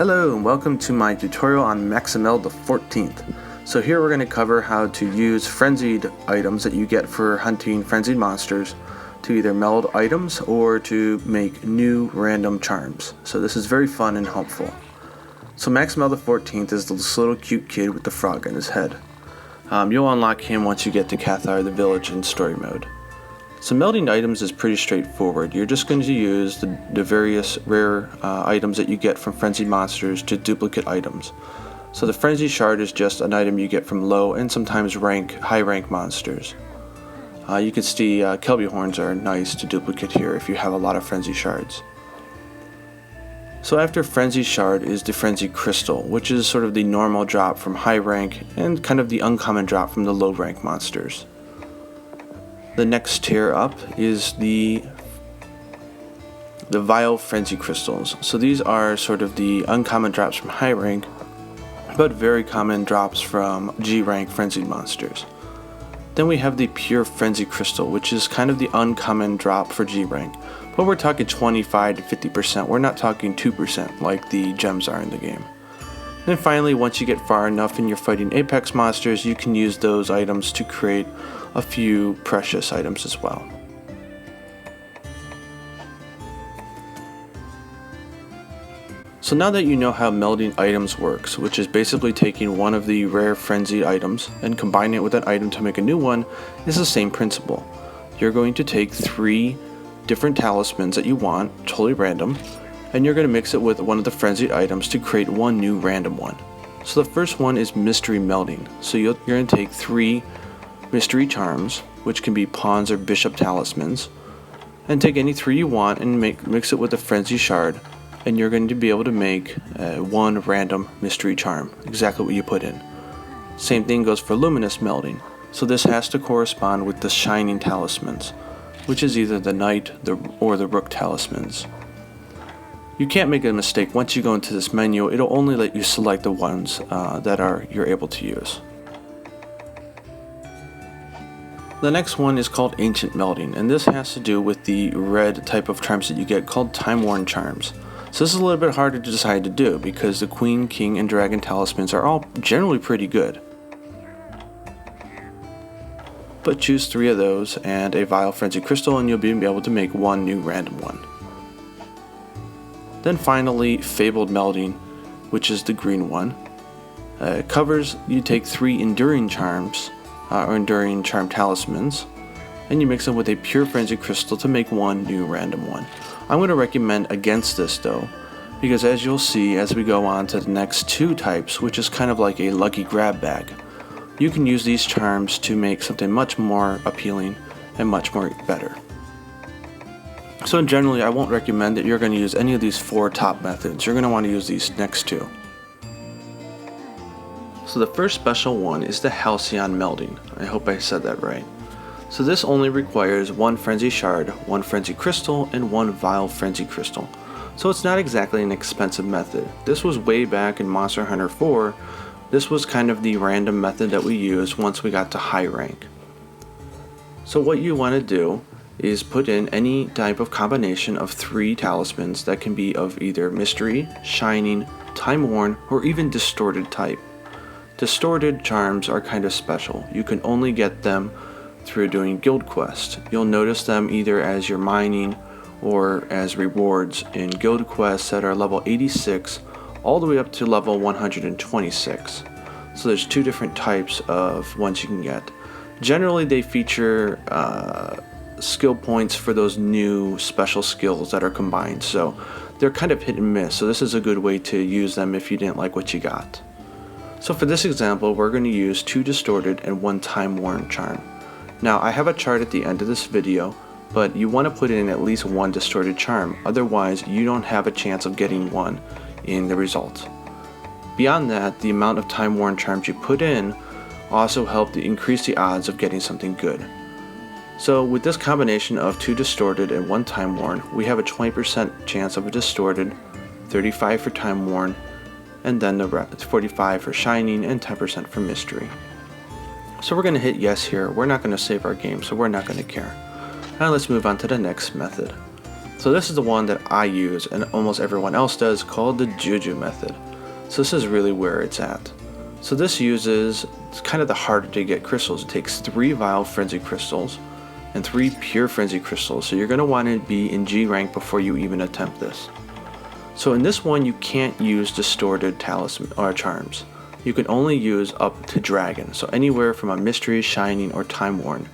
Hello and welcome to my tutorial on Maximeld XIV. So here we're going to cover how to use frenzied items that you get for hunting frenzied monsters to either meld items or to make new random charms. So this is very fun and helpful. So Maximeld XIV is this little cute kid with the frog on his head. You'll unlock him once you get to Cathar the village in story mode. So melding items is pretty straightforward. You're just going to use the various rare items that you get from frenzied monsters to duplicate items. So the frenzy shard is just an item you get from low and sometimes high rank monsters. You can see Kelby horns are nice to duplicate here if you have a lot of frenzy shards. So after frenzy shard is the frenzy crystal, which is sort of the normal drop from high rank and kind of the uncommon drop from the low rank monsters. The next tier up is the vile frenzy crystals. So these are sort of the uncommon drops from high rank, but very common drops from G rank frenzied monsters. Then we have the pure frenzy crystal, which is kind of the uncommon drop for G rank, but we're talking 25 to 50%. We're not talking 2% like the gems are in the game. And then finally, once you get far enough and you're fighting apex monsters, you can use those items to create a few precious items as well. So now that you know how melding items works, which is basically taking one of the rare frenzied items and combining it with an item to make a new one, is the same principle. You're going to take 3 different talismans that you want, totally random, and you're going to mix it with one of the frenzied items to create one new random one. So the first one is mystery melding. So you're going to take 3 mystery charms, which can be pawns or bishop talismans, and take any 3 you want and mix it with a frenzy shard, and you're going to be able to make one random mystery charm, exactly what you put in. Same thing goes for luminous melding. So this has to correspond with the shining talismans, which is either the knight or the rook talismans. You can't make a mistake. Once you go into this menu, it'll only let you select the ones that you're able to use. The next one is called Ancient Melding, and this has to do with the red type of charms that you get called Time-Worn Charms. So this is a little bit harder to decide to do because the Queen, King, and Dragon talismans are all generally pretty good. But choose 3 of those and a Vile Frenzy Crystal and you'll be able to make one new random one. Then finally, Fabled Melding, which is the green one. It covers, you take 3 Enduring Charms, or Enduring Charm Talismans, and you mix them with a pure Frenzy Crystal to make one new random one. I'm going to recommend against this though, because as you'll see as we go on to the next 2 types, which is kind of like a lucky grab bag, you can use these charms to make something much more appealing and much more better. So generally I won't recommend that you're going to use any of these 4 top methods. You're going to want to use these next 2. So the first special one is the Halcyon melding. I hope I said that right. So this only requires 1 frenzy shard, 1 frenzy crystal, and 1 vile frenzy crystal. So it's not exactly an expensive method. This was way back in Monster Hunter 4. This was kind of the random method that we used once we got to high rank. So what you want to do is put in any type of combination of 3 talismans that can be of either mystery, shining, time-worn, or even distorted type. Distorted charms are kind of special. You can only get them through doing guild quests. You'll notice them either as you're mining or as rewards in guild quests that are level 86 all the way up to level 126. So there's 2 different types of ones you can get. Generally they feature skill points for those new special skills that are combined, so they're kind of hit and miss. So this is a good way to use them if you didn't like what you got. So for this example, we're going to use 2 distorted and 1 time-worn charm. Now I have a chart at the end of this video, but you want to put in at least 1 distorted charm, otherwise you don't have a chance of getting one in the result. Beyond that, the amount of time-worn charms you put in also help to increase the odds of getting something good. So with this combination of 2 distorted and 1 time-worn, we have a 20% chance of a distorted, 35 for time-worn, and then the rest 45 for shining and 10% for mystery. So we're going to hit yes here. We're not going to save our game, so we're not going to care. Now let's move on to the next method. So this is the one that I use and almost everyone else does, called the Juju method. So this is really where it's at. So this uses, it's kind of the harder to get crystals. It takes 3 Vile Frenzy crystals and 3 Pure Frenzy crystals. So you're going to want to be in G rank before you even attempt this. So in this one you can't use distorted talisman or charms. You can only use up to dragon. So anywhere from a mystery, shining, or time worn.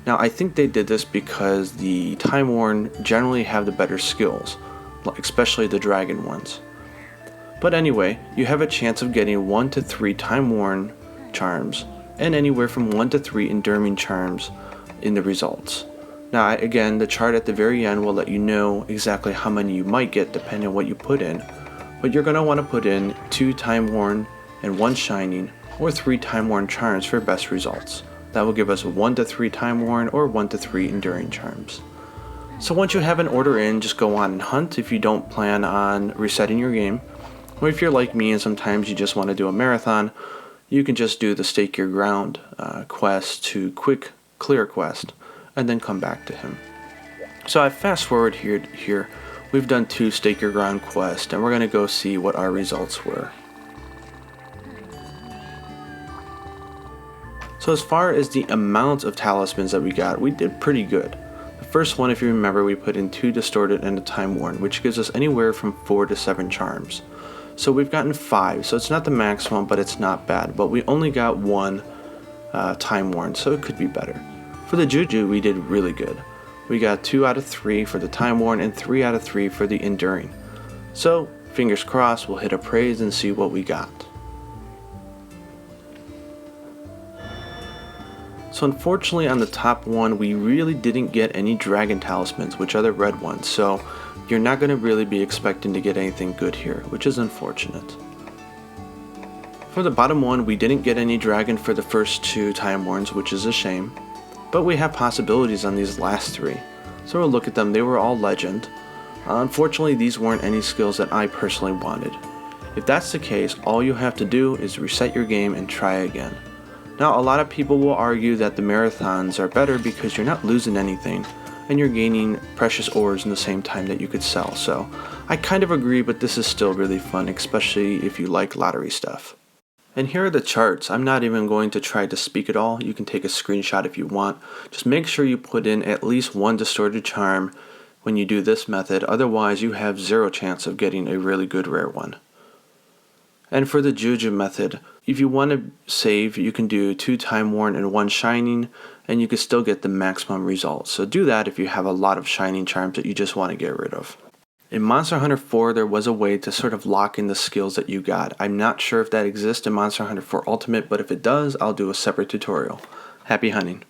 Now I think they did this because the time worn generally have the better skills, especially the dragon ones. But anyway, you have a chance of getting 1 to 3 time worn charms and anywhere from 1 to 3 enduring charms in the results. Now again, the chart at the very end will let you know exactly how many you might get depending on what you put in, but you're going to want to put in 2 time worn and 1 shining or 3 time worn charms for best results. That will give us 1 to 3 time worn or 1 to 3 enduring charms. So once you have an order in, just go on and hunt if you don't plan on resetting your game. Or if you're like me and sometimes you just want to do a marathon, you can just do the Stake Your Ground quest to quick clear quest and then come back to him. So I fast forward here, we've done 2 Stake Your Ground quests and we're going to go see what our results were. So as far as the amount of talismans that we got, we did pretty good. The first one, if you remember, we put in 2 distorted and a time worn, which gives us anywhere from 4 to 7 charms. So we've gotten 5, so it's not the maximum, but it's not bad. But we only got 1 time worn, so it could be better. For the Juju, we did really good. We got 2 out of 3 for the time worn and 3 out of 3 for the enduring. So fingers crossed, we'll hit a praise and see what we got. So unfortunately on the top one, we really didn't get any dragon talismans, which are the red ones. So you're not going to really be expecting to get anything good here, which is unfortunate. For the bottom one, we didn't get any dragon for the first 2 time warns, which is a shame. But we have possibilities on these last 3. So we'll look at them. They were all legend. Unfortunately, these weren't any skills that I personally wanted. If that's the case, all you have to do is reset your game and try again. Now, a lot of people will argue that the marathons are better because you're not losing anything and you're gaining precious ores in the same time that you could sell. So I kind of agree, but this is still really fun, especially if you like lottery stuff. And here are the charts. I'm not even going to try to speak it all. You can take a screenshot if you want. Just make sure you put in at least 1 distorted charm when you do this method. Otherwise, you have 0 chance of getting a really good rare one. And for the Juju method, if you want to save, you can do 2 time worn and 1 shining, and you can still get the maximum results. So do that if you have a lot of shining charms that you just want to get rid of. In Monster Hunter 4, there was a way to sort of lock in the skills that you got. I'm not sure if that exists in Monster Hunter 4 Ultimate, but if it does, I'll do a separate tutorial. Happy hunting.